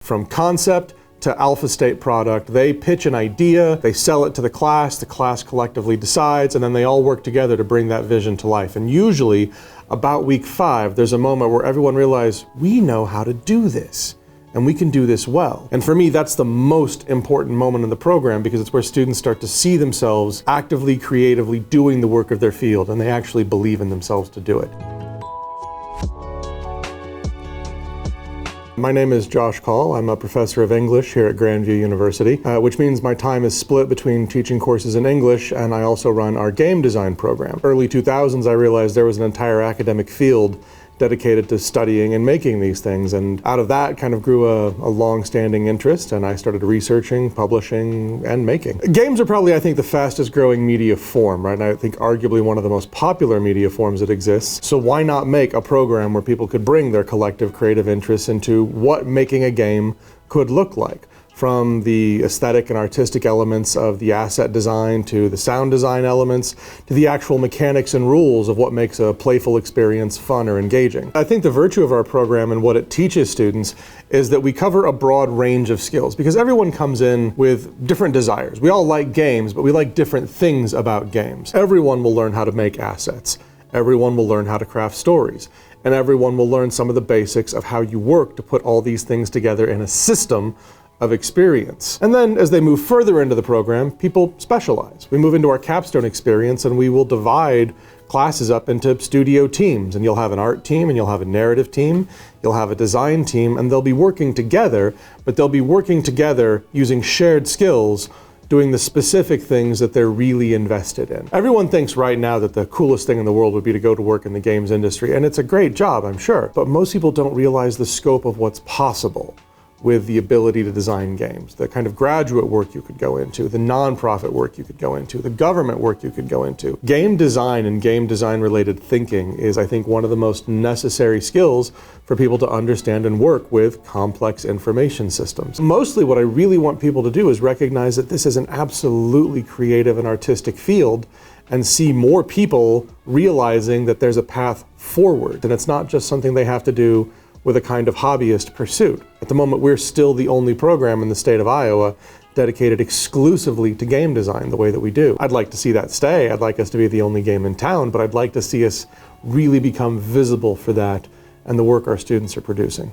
From concept to alpha state product. They pitch an idea, they sell it to the class collectively decides, and then they all work together to bring that vision to life. And usually, about week 5, there's a moment where everyone realizes, we know how to do this, and we can do this well. And for me, that's the most important moment in the program, because it's where students start to see themselves actively, creatively doing the work of their field, and they actually believe in themselves to do it. My name is Josh Call. I'm a professor of English here at Grandview University, which means my time is split between teaching courses in English, and I also run our game design program. Early 2000s, I realized there was an entire academic field dedicated to studying and making these things, and out of that kind of grew a long-standing interest, and I started researching, publishing, and making. Games are probably, I think, the fastest growing media form, right? And I think arguably one of the most popular media forms that exists. So why not make a program where people could bring their collective creative interests into what making a game could look like? From the aesthetic and artistic elements of the asset design to the sound design elements to the actual mechanics and rules of what makes a playful experience fun or engaging. I think the virtue of our program and what it teaches students is that we cover a broad range of skills, because everyone comes in with different desires. We all like games, but we like different things about games. Everyone will learn how to make assets. Everyone will learn how to craft stories. And everyone will learn some of the basics of how you work to put all these things together in a system of experience. And then as they move further into the program, people specialize. We move into our capstone experience, and we will divide classes up into studio teams, and you'll have an art team, and you'll have a narrative team, you'll have a design team, and they'll be working together, but they'll be working together using shared skills, doing the specific things that they're really invested in. Everyone thinks right now that the coolest thing in the world would be to go to work in the games industry, and it's a great job, I'm sure, but most people don't realize the scope of what's possible with the ability to design games. The kind of graduate work you could go into, the nonprofit work you could go into, the government work you could go into. Game design and game design related thinking is, I think, one of the most necessary skills for people to understand and work with complex information systems. Mostly what I really want people to do is recognize that this is an absolutely creative and artistic field, and see more people realizing that there's a path forward, and it's not just something they have to do with a kind of hobbyist pursuit. At the moment, we're still the only program in the state of Iowa dedicated exclusively to game design the way that we do. I'd like to see that stay. I'd like us to be the only game in town, but I'd like to see us really become visible for that and the work our students are producing.